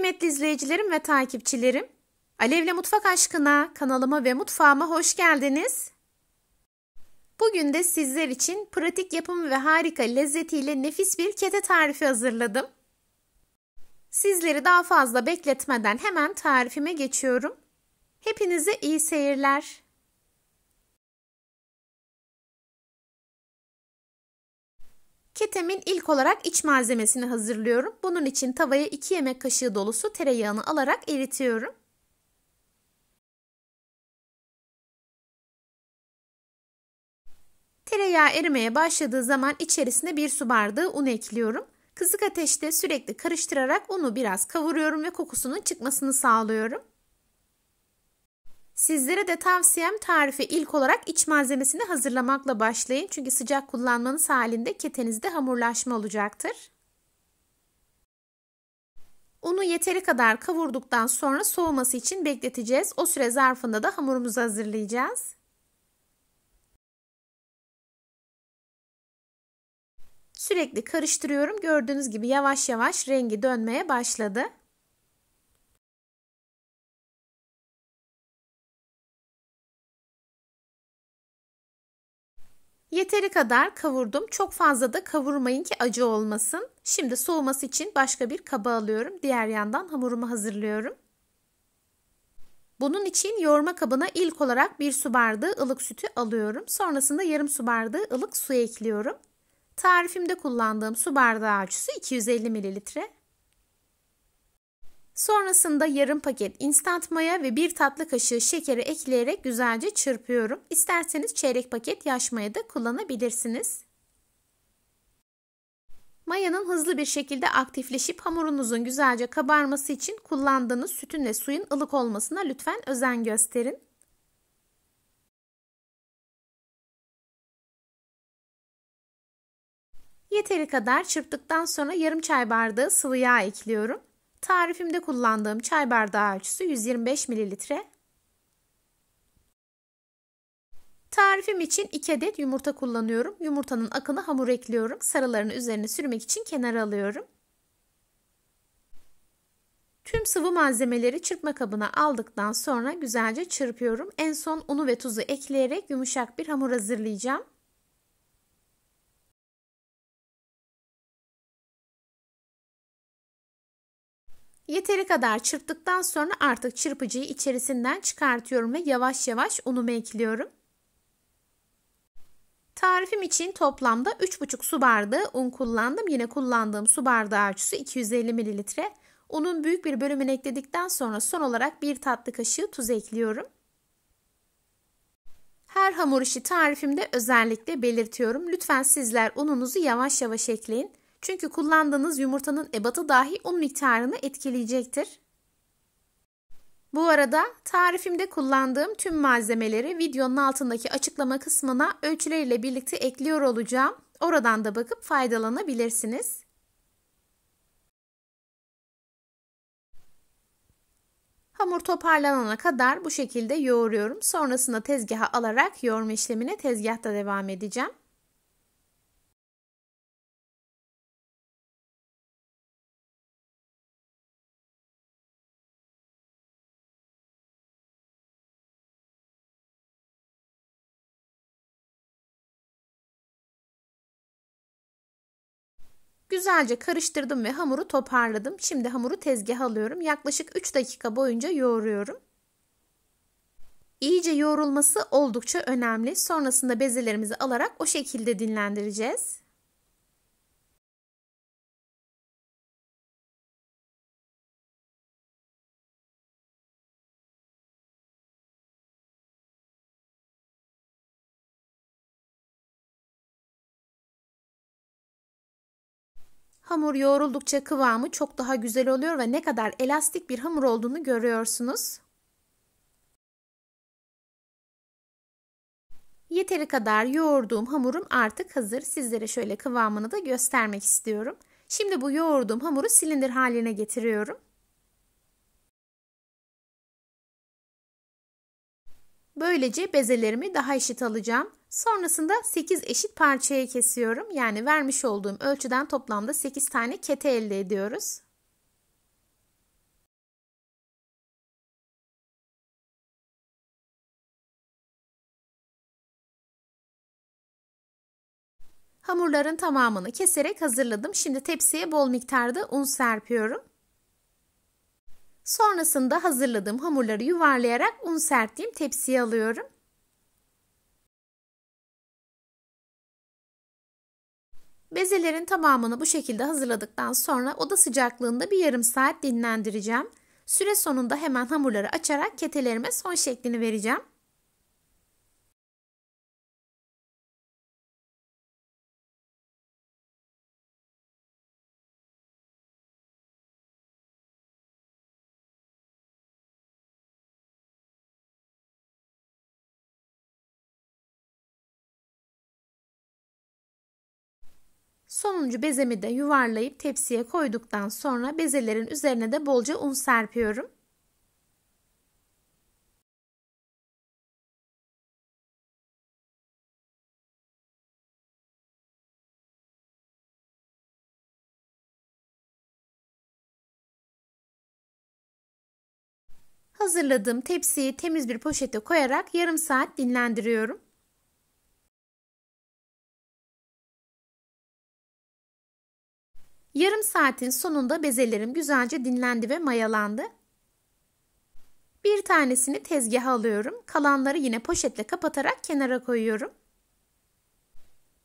Kıymetli izleyicilerim ve takipçilerim, Alevle Mutfak Aşkına kanalıma ve mutfağıma hoş geldiniz. Bugün de sizler için pratik yapımı ve harika lezzetiyle nefis bir kete tarifi hazırladım. Sizleri daha fazla bekletmeden hemen tarifime geçiyorum. Hepinize iyi seyirler. Ketemin ilk olarak iç malzemesini hazırlıyorum. Bunun için tavaya 2 yemek kaşığı dolusu tereyağını alarak eritiyorum. Tereyağı erimeye başladığı zaman içerisine 1 su bardağı un ekliyorum. Kısık ateşte sürekli karıştırarak unu biraz kavuruyorum ve kokusunun çıkmasını sağlıyorum. Sizlere de tavsiyem tarife ilk olarak iç malzemesini hazırlamakla başlayın. Çünkü sıcak kullanmanız halinde ketenizde hamurlaşma olacaktır. Unu yeteri kadar kavurduktan sonra soğuması için bekleteceğiz. O süre zarfında da hamurumuzu hazırlayacağız. Sürekli karıştırıyorum. Gördüğünüz gibi yavaş yavaş rengi dönmeye başladı. Yeteri kadar kavurdum. Çok fazla da kavurmayın ki acı olmasın. Şimdi soğuması için başka bir kaba alıyorum. Diğer yandan hamurumu hazırlıyorum. Bunun için yoğurma kabına ilk olarak 1 su bardağı ılık sütü alıyorum. Sonrasında yarım su bardağı ılık su ekliyorum. Tarifimde kullandığım su bardağı ölçüsü 250 ml. Sonrasında yarım paket instant maya ve 1 tatlı kaşığı şekeri ekleyerek güzelce çırpıyorum. İsterseniz çeyrek paket yaş maya da kullanabilirsiniz. Mayanın hızlı bir şekilde aktifleşip hamurunuzun güzelce kabarması için kullandığınız sütün ve suyun ılık olmasına lütfen özen gösterin. Yeteri kadar çırptıktan sonra yarım çay bardağı sıvı yağ ekliyorum. Tarifimde kullandığım çay bardağı ölçüsü 125 ml. Tarifim için 2 adet yumurta kullanıyorum. Yumurtanın akını hamura ekliyorum. Sarılarını üzerine sürmek için kenara alıyorum. Tüm sıvı malzemeleri çırpma kabına aldıktan sonra güzelce çırpıyorum. En son unu ve tuzu ekleyerek yumuşak bir hamur hazırlayacağım. Yeteri kadar çırptıktan sonra artık çırpıcıyı içerisinden çıkartıyorum ve yavaş yavaş unumu ekliyorum. Tarifim için toplamda 3,5 su bardağı un kullandım. Yine kullandığım su bardağı ölçüsü 250 ml. Unun büyük bir bölümünü ekledikten sonra son olarak 1 tatlı kaşığı tuz ekliyorum. Her hamur işi tarifimde özellikle belirtiyorum. Lütfen sizler ununuzu yavaş yavaş ekleyin. Çünkü kullandığınız yumurtanın ebatı dahi un miktarını etkileyecektir. Bu arada tarifimde kullandığım tüm malzemeleri videonun altındaki açıklama kısmına ölçüleriyle birlikte ekliyor olacağım. Oradan da bakıp faydalanabilirsiniz. Hamur toparlanana kadar bu şekilde yoğuruyorum. Sonrasında tezgaha alarak yoğurma işlemine tezgahta devam edeceğim. Güzelce karıştırdım ve hamuru toparladım. Şimdi hamuru tezgaha alıyorum. Yaklaşık 3 dakika boyunca yoğuruyorum. İyice yoğrulması oldukça önemli. Sonrasında bezelerimizi alarak o şekilde dinlendireceğiz. Hamur yoğruldukça kıvamı çok daha güzel oluyor ve ne kadar elastik bir hamur olduğunu görüyorsunuz. Yeteri kadar yoğurduğum hamurum artık hazır. Sizlere şöyle kıvamını da göstermek istiyorum. Şimdi bu yoğurduğum hamuru silindir haline getiriyorum. Böylece bezelerimi daha eşit alacağım. Sonrasında 8 eşit parçaya kesiyorum. Yani vermiş olduğum ölçüden toplamda 8 tane kete elde ediyoruz. Hamurların tamamını keserek hazırladım. Şimdi tepsiye bol miktarda un serpiyorum. Sonrasında hazırladığım hamurları yuvarlayarak un serptiğim tepsiye alıyorum. Bezelerin tamamını bu şekilde hazırladıktan sonra oda sıcaklığında bir yarım saat dinlendireceğim. Süre sonunda hemen hamurları açarak ketelerime son şeklini vereceğim. Sonuncu bezemi de yuvarlayıp tepsiye koyduktan sonra bezelerin üzerine de bolca un serpiyorum. Hazırladığım tepsiyi temiz bir poşete koyarak yarım saat dinlendiriyorum. Yarım saatin sonunda bezelerim güzelce dinlendi ve mayalandı. Bir tanesini tezgaha alıyorum. Kalanları yine poşetle kapatarak kenara koyuyorum.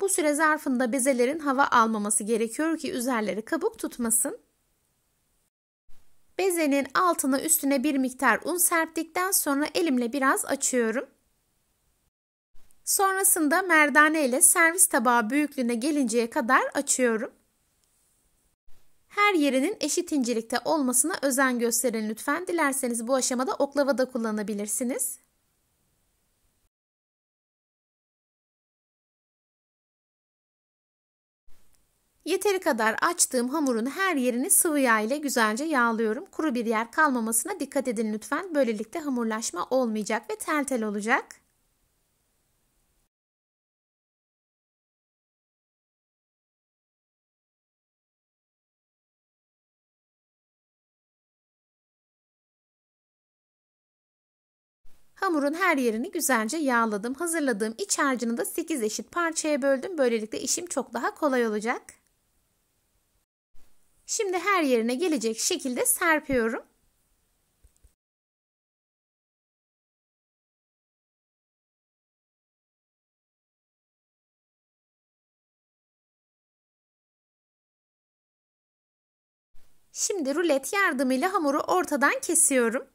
Bu süre zarfında bezelerin hava almaması gerekiyor ki üzerleri kabuk tutmasın. Bezenin altına üstüne bir miktar un serptikten sonra elimle biraz açıyorum. Sonrasında merdane ile servis tabağı büyüklüğüne gelinceye kadar açıyorum. Her yerinin eşit incelikte olmasına özen gösterin lütfen. Dilerseniz bu aşamada oklava da kullanabilirsiniz. Yeteri kadar açtığım hamurun her yerini sıvı yağ ile güzelce yağlıyorum. Kuru bir yer kalmamasına dikkat edin lütfen. Böylelikle hamurlaşma olmayacak ve tel tel olacak. Hamurun her yerini güzelce yağladım. Hazırladığım iç harcını da 8 eşit parçaya böldüm. Böylelikle işim çok daha kolay olacak. Şimdi her yerine gelecek şekilde serpiyorum. Şimdi rulet yardımıyla hamuru ortadan kesiyorum.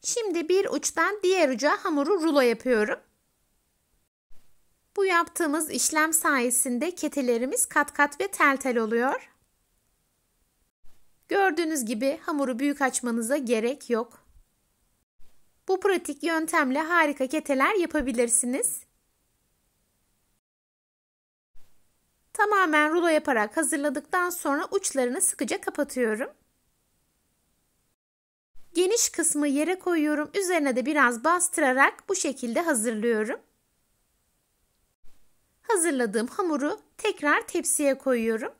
Şimdi bir uçtan diğer uca hamuru rulo yapıyorum. Bu yaptığımız işlem sayesinde ketelerimiz kat kat ve tel tel oluyor. Gördüğünüz gibi hamuru büyük açmanıza gerek yok. Bu pratik yöntemle harika keteler yapabilirsiniz. Tamamen rulo yaparak hazırladıktan sonra uçlarını sıkıca kapatıyorum. Geniş kısmı yere koyuyorum. Üzerine de biraz bastırarak bu şekilde hazırlıyorum. Hazırladığım hamuru tekrar tepsiye koyuyorum.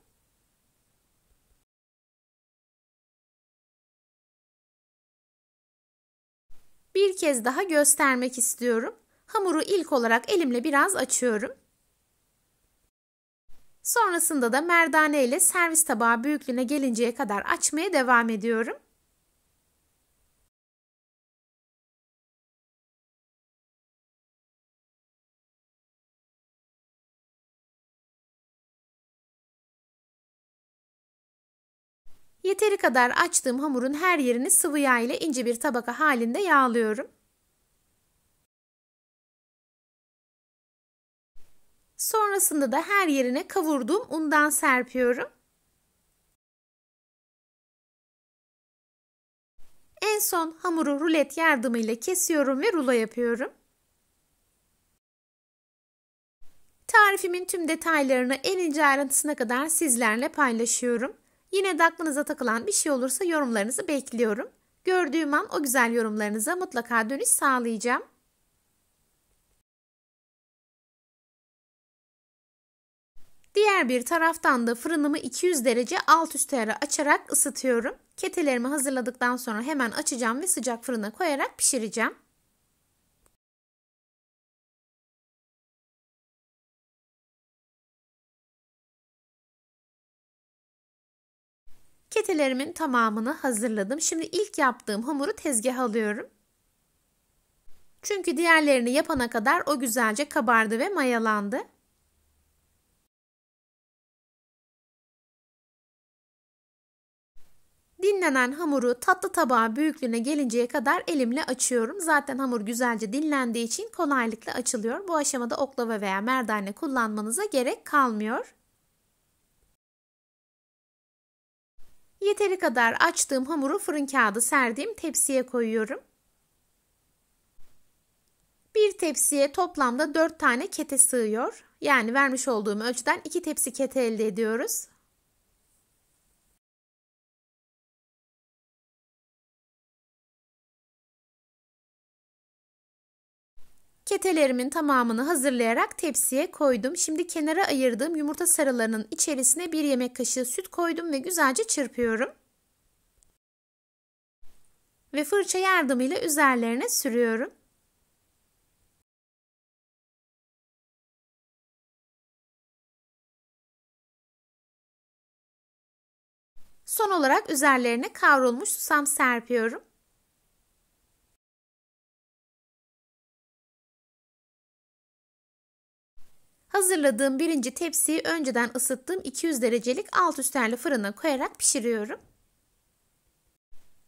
Bir kez daha göstermek istiyorum. Hamuru ilk olarak elimle biraz açıyorum. Sonrasında da merdane ile servis tabağı büyüklüğüne gelinceye kadar açmaya devam ediyorum. Yeteri kadar açtığım hamurun her yerini sıvı yağ ile ince bir tabaka halinde yağlıyorum. Sonrasında da her yerine kavurduğum undan serpiyorum. En son hamuru rulet yardımıyla kesiyorum ve rulo yapıyorum. Tarifimin tüm detaylarını en ince ayrıntısına kadar sizlerle paylaşıyorum. Yine de aklınıza takılan bir şey olursa yorumlarınızı bekliyorum. Gördüğüm an o güzel yorumlarınıza mutlaka dönüş sağlayacağım. Diğer bir taraftan da fırınımı 200 derece alt üst ayarı açarak ısıtıyorum. Ketelerimi hazırladıktan sonra hemen açacağım ve sıcak fırına koyarak pişireceğim. Ketelerimin tamamını hazırladım. Şimdi ilk yaptığım hamuru tezgaha alıyorum. Çünkü diğerlerini yapana kadar o güzelce kabardı ve mayalandı. Dinlenen hamuru tatlı tabağı büyüklüğüne gelinceye kadar elimle açıyorum. Zaten hamur güzelce dinlendiği için kolaylıkla açılıyor. Bu aşamada oklava veya merdane kullanmanıza gerek kalmıyor. Yeteri kadar açtığım hamuru fırın kağıdı serdiğim tepsiye koyuyorum. Bir tepsiye toplamda 4 tane kete sığıyor. Yani vermiş olduğum ölçüden 2 tepsi kete elde ediyoruz. Ketelerimin tamamını hazırlayarak tepsiye koydum. Şimdi kenara ayırdığım yumurta sarılarının içerisine 1 yemek kaşığı süt koydum ve güzelce çırpıyorum. Ve fırça yardımıyla üzerlerine sürüyorum. Son olarak üzerlerine kavrulmuş susam serpiyorum. Hazırladığım birinci tepsiyi önceden ısıttığım 200 derecelik alt üstlerle fırına koyarak pişiriyorum.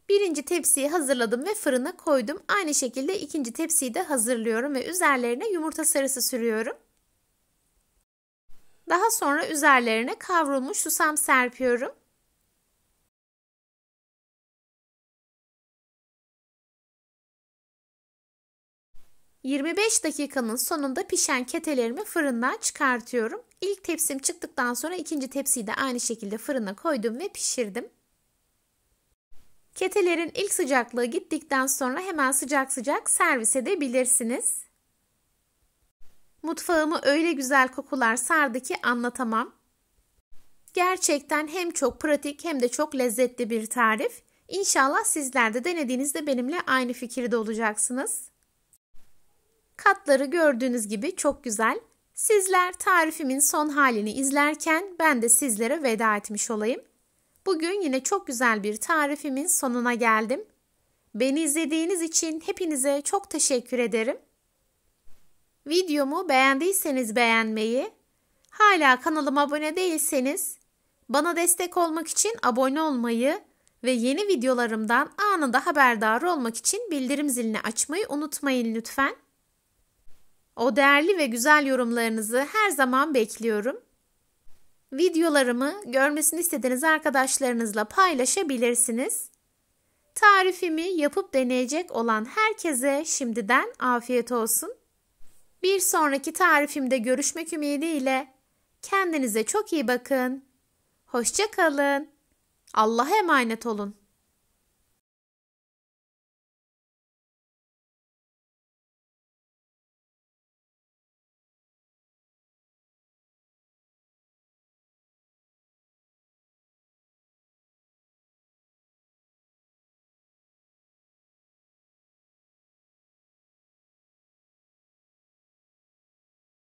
Birinci tepsiyi hazırladım ve fırına koydum. Aynı şekilde ikinci tepsiyi de hazırlıyorum ve üzerlerine yumurta sarısı sürüyorum. Daha sonra üzerlerine kavrulmuş susam serpiyorum. ...25 dakikanın sonunda pişen ketelerimi fırından çıkartıyorum. İlk tepsim çıktıktan sonra ikinci tepsiyi de aynı şekilde fırına koydum ve pişirdim. Ketelerin ilk sıcaklığı gittikten sonra hemen sıcak sıcak servis edebilirsiniz. Mutfağımı öyle güzel kokular sardı ki anlatamam. Gerçekten hem çok pratik hem de çok lezzetli bir tarif. İnşallah sizler de denediğinizde benimle aynı fikirde olacaksınız. Katları gördüğünüz gibi çok güzel. Sizler tarifimin son halini izlerken ben de sizlere veda etmiş olayım. Bugün yine çok güzel bir tarifimin sonuna geldim. Beni izlediğiniz için hepinize çok teşekkür ederim. Videomu beğendiyseniz beğenmeyi, hala kanalıma abone değilseniz bana destek olmak için abone olmayı ve yeni videolarımdan anında haberdar olmak için bildirim zilini açmayı unutmayın lütfen. O değerli ve güzel yorumlarınızı her zaman bekliyorum. Videolarımı görmesini istediğiniz arkadaşlarınızla paylaşabilirsiniz. Tarifimi yapıp deneyecek olan herkese şimdiden afiyet olsun. Bir sonraki tarifimde görüşmek ümidiyle kendinize çok iyi bakın. Hoşça kalın. Allah'a emanet olun.